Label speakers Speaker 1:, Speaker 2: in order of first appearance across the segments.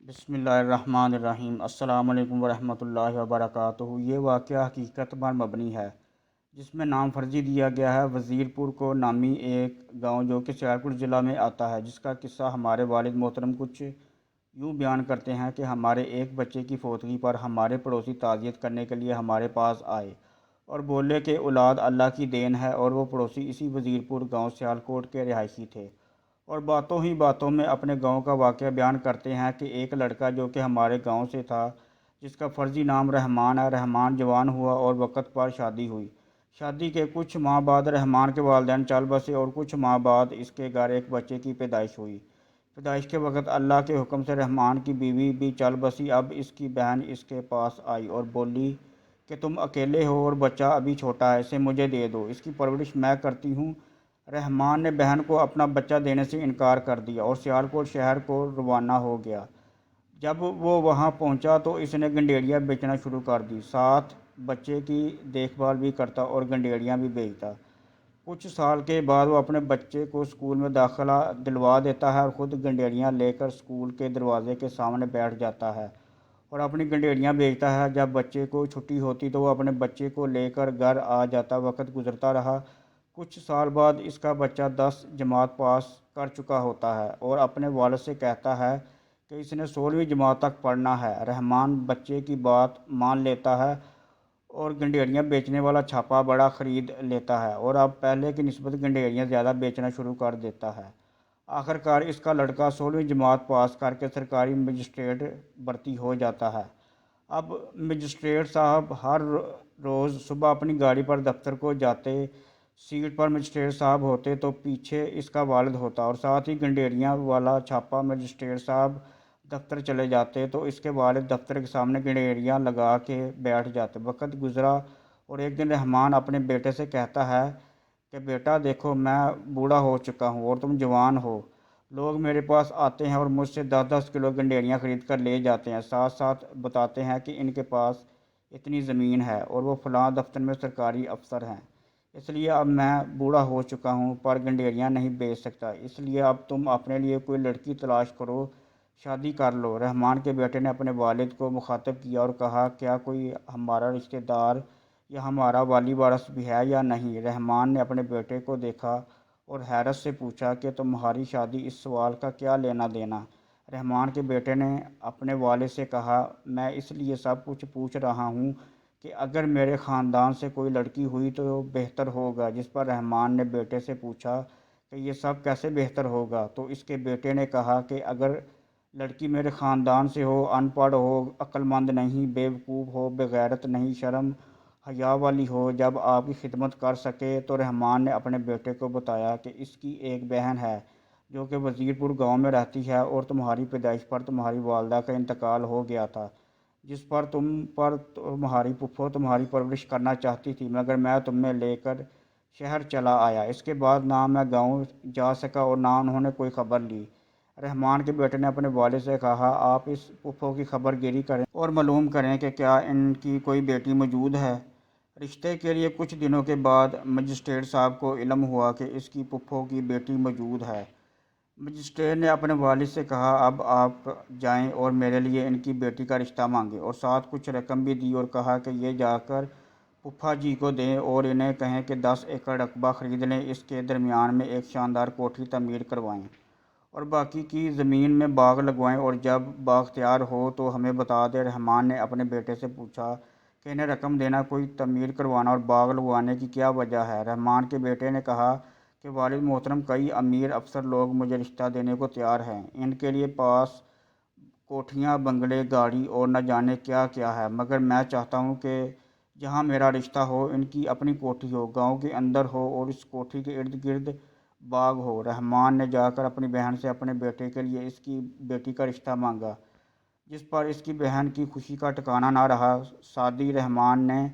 Speaker 1: بسم اللہ الرحمن الرحیم۔ السلام علیکم ورحمۃ اللہ وبرکاتہ۔ یہ واقعہ حقیقت پر مبنی ہے جس میں نام فرضی دیا گیا ہے وزیر پور کو نامی ایک گاؤں جو کہ سیالکوٹ ضلع میں آتا ہے، جس کا قصہ ہمارے والد محترم کچھ یوں بیان کرتے ہیں کہ ہمارے ایک بچے کی فوتگی پر ہمارے پڑوسی تعزیت کرنے کے لیے ہمارے پاس آئے اور بولے کہ اولاد اللہ کی دین ہے، اور وہ پڑوسی اسی وزیر پور گاؤں سیالکوٹ کے رہائشی تھے، اور باتوں ہی باتوں میں اپنے گاؤں کا واقعہ بیان کرتے ہیں کہ ایک لڑکا جو کہ ہمارے گاؤں سے تھا، جس کا فرضی نام رحمان ہے، رحمان جوان ہوا اور وقت پر شادی ہوئی۔ شادی کے کچھ ماہ بعد رحمان کے والدین چل بسے اور کچھ ماہ بعد اس کے گھر ایک بچے کی پیدائش ہوئی۔ پیدائش کے وقت اللہ کے حکم سے رحمان کی بیوی بھی چل بسی۔ اب اس کی بہن اس کے پاس آئی اور بولی کہ تم اکیلے ہو اور بچہ ابھی چھوٹا ہے، اسے مجھے دے دو، اس کی پرورش میں کرتی ہوں۔ رحمان نے بہن کو اپنا بچہ دینے سے انکار کر دیا اور سیالکوٹ شہر کو روانہ ہو گیا۔ جب وہ وہاں پہنچا تو اس نے گنڈیریاں بیچنا شروع کر دی، ساتھ بچے کی دیکھ بھال بھی کرتا اور گنڈیریاں بھی بیچتا۔ کچھ سال کے بعد وہ اپنے بچے کو اسکول میں داخلہ دلوا دیتا ہے اور خود گنڈیریاں لے کر اسکول کے دروازے کے سامنے بیٹھ جاتا ہے اور اپنی گنڈیریاں بیچتا ہے۔ جب بچے کو چھٹی ہوتی تو وہ اپنے بچے کو لے کر گھر آ جاتا۔ وقت گزرتا رہا۔ کچھ سال بعد اس کا بچہ 10 جماعت پاس کر چکا ہوتا ہے اور اپنے والد سے کہتا ہے کہ اس نے 16ویں جماعت تک پڑھنا ہے۔ رحمان بچے کی بات مان لیتا ہے اور گنڈیریاں بیچنے والا چھاپا بڑا خرید لیتا ہے اور اب پہلے کی نسبت گنڈیریاں زیادہ بیچنا شروع کر دیتا ہے۔ آخرکار اس کا لڑکا 16ویں جماعت پاس کر کے سرکاری مجسٹریٹ بھرتی ہو جاتا ہے۔ اب مجسٹریٹ صاحب ہر روز صبح اپنی گاڑی پر دفتر کو جاتے۔ سیٹ پر مجسٹریٹ صاحب ہوتے تو پیچھے اس کا والد ہوتا اور ساتھ ہی گنڈیریاں والا چھاپا مجسٹریٹ صاحب دفتر چلے جاتے تو اس کے والد دفتر کے سامنے گنڈیریاں لگا کے بیٹھ جاتے۔ وقت گزرا اور ایک دن رحمان اپنے بیٹے سے کہتا ہے کہ بیٹا دیکھو، میں بوڑھا ہو چکا ہوں اور تم جوان ہو۔ لوگ میرے پاس آتے ہیں اور مجھ سے 10-10 کلو گنڈیریاں خرید کر لے جاتے ہیں، ساتھ ساتھ بتاتے ہیں کہ ان کے پاس اتنی زمین ہے اور وہ فلاں دفتر میں سرکاری افسر ہیں۔ اس لیے اب میں بوڑھا ہو چکا ہوں پر گنڈیریاں نہیں بیچ سکتا، اس لیے اب تم اپنے لیے کوئی لڑکی تلاش کرو، شادی کر لو۔ رحمان کے بیٹے نے اپنے والد کو مخاطب کیا اور کہا کیا کوئی ہمارا رشتہ دار یا ہمارا والی وارث بھی ہے یا نہیں؟ رحمان نے اپنے بیٹے کو دیکھا اور حیرت سے پوچھا کہ تمہاری شادی اس سوال کا کیا لینا دینا؟ رحمان کے بیٹے نے اپنے والد سے کہا میں اس لیے سب کچھ پوچھ رہا ہوں کہ اگر میرے خاندان سے کوئی لڑکی ہوئی تو بہتر ہوگا۔ جس پر رحمان نے بیٹے سے پوچھا کہ یہ سب کیسے بہتر ہوگا؟ تو اس کے بیٹے نے کہا کہ اگر لڑکی میرے خاندان سے ہو، ان پڑھ ہو، عقل مند نہیں، بے وقوف ہو، بغیرت نہیں، شرم حیا والی ہو، جب آپ کی خدمت کر سکے۔ تو رحمان نے اپنے بیٹے کو بتایا کہ اس کی ایک بہن ہے جو کہ وزیر پور گاؤں میں رہتی ہے اور تمہاری پیدائش پر تمہاری والدہ کا انتقال ہو گیا تھا، جس پر تمہاری پھپھو تمہاری پرورش کرنا چاہتی تھی، مگر میں تمہیں لے کر شہر چلا آیا۔ اس کے بعد نہ میں گاؤں جا سکا اور نہ انہوں نے کوئی خبر لی۔ رحمان کے بیٹے نے اپنے والد سے کہا آپ اس پھپھو کی خبر گیری کریں اور معلوم کریں کہ کیا ان کی کوئی بیٹی موجود ہے۔ رشتے کے لیے کچھ دنوں کے بعد مجسٹریٹ صاحب کو علم ہوا کہ اس کی پھپھو کی بیٹی موجود ہے۔ مجسٹریٹ نے اپنے والد سے کہا اب آپ جائیں اور میرے لیے ان کی بیٹی کا رشتہ مانگیں، اور ساتھ کچھ رقم بھی دی اور کہا کہ یہ جا کر پھپھا جی کو دیں اور انہیں کہیں کہ 10 ایکڑ رقبہ خرید لیں، اس کے درمیان میں ایک شاندار کوٹھی تعمیر کروائیں اور باقی کی زمین میں باغ لگوائیں، اور جب باغ تیار ہو تو ہمیں بتا دیں۔ رحمان نے اپنے بیٹے سے پوچھا کہ انہیں رقم دینا، کوئی تعمیر کروانا اور باغ لگوانے کی کیا وجہ ہے؟ رحمان کے بیٹے نے کہا کہ والد محترم، کئی امیر افسر لوگ مجھے رشتہ دینے کو تیار ہیں، ان کے لیے پاس کوٹھیاں، بنگلے، گاڑی اور نہ جانے کیا کیا ہے، مگر میں چاہتا ہوں کہ جہاں میرا رشتہ ہو ان کی اپنی کوٹھی ہو، گاؤں کے اندر ہو اور اس کوٹھی کے ارد گرد باغ ہو۔ رحمان نے جا کر اپنی بہن سے اپنے بیٹے کے لیے اس کی بیٹی کا رشتہ مانگا، جس پر اس کی بہن کی خوشی کا ٹھکانہ نہ رہا۔ ساتھ رحمان نے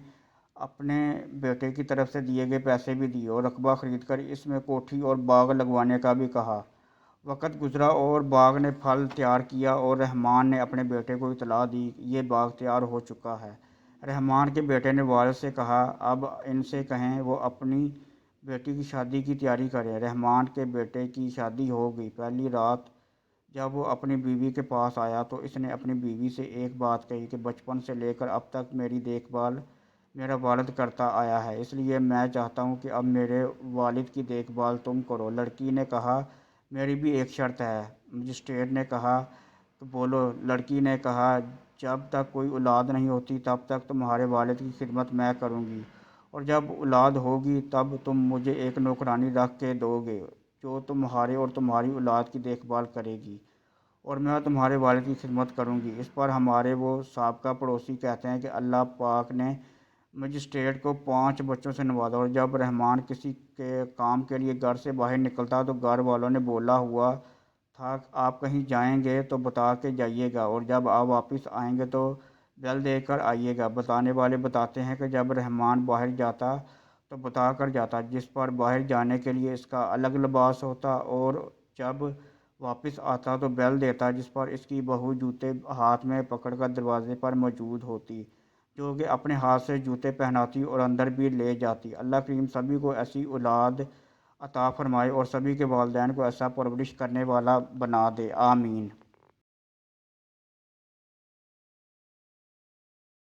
Speaker 1: اپنے بیٹے کی طرف سے دیے گئے پیسے بھی دیے اور رقبہ خرید کر اس میں کوٹھی اور باغ لگوانے کا بھی کہا۔ وقت گزرا اور باغ نے پھل تیار کیا اور رحمان نے اپنے بیٹے کو اطلاع دی یہ باغ تیار ہو چکا ہے۔ رحمان کے بیٹے نے والد سے کہا اب ان سے کہیں وہ اپنی بیٹی کی شادی کی تیاری کریں۔ رحمان کے بیٹے کی شادی ہو گئی۔ پہلی رات جب وہ اپنی بیوی کے پاس آیا تو اس نے اپنی بیوی سے ایک بات کہی کہ بچپن سے لے کر اب تک میری دیکھ بھال میرا والد کرتا آیا ہے، اس لیے میں چاہتا ہوں کہ اب میرے والد کی دیکھ بھال تم کرو۔ لڑکی نے کہا میری بھی ایک شرط ہے۔ مجسٹریٹ نے کہا تو بولو۔ لڑکی نے کہا جب تک کوئی اولاد نہیں ہوتی تب تک تمہارے والد کی خدمت میں کروں گی، اور جب اولاد ہوگی تب تم مجھے ایک نوکرانی رکھ کے دو گے جو تمہارے اور تمہاری اولاد کی دیکھ بھال کرے گی، اور میں تمہارے والد کی خدمت کروں گی۔ اس پر ہمارے وہ سابقہ پڑوسی کہتے ہیں کہ اللہ پاک نے مجسٹریٹ کو 5 بچوں سے نوازا، اور جب رحمان کسی کے کام کے لیے گھر سے باہر نکلتا تو گھر والوں نے بولا ہوا تھا آپ کہیں جائیں گے تو بتا کے جائیے گا، اور جب آپ واپس آئیں گے تو بیل دے کر آئیے گا۔ بتانے والے بتاتے ہیں کہ جب رحمان باہر جاتا تو بتا کر جاتا، جس پر باہر جانے کے لیے اس کا الگ لباس ہوتا، اور جب واپس آتا تو بیل دیتا جس پر اس کی بہو جوتے ہاتھ میں پکڑ کر دروازے پر موجود ہوتی، جو کہ اپنے ہاتھ سے جوتے پہناتی اور اندر بھی لے جاتی۔ اللہ کریم سبھی کو ایسی اولاد عطا فرمائے اور سبھی کے والدین کو ایسا پرورش کرنے والا بنا دے، آمین۔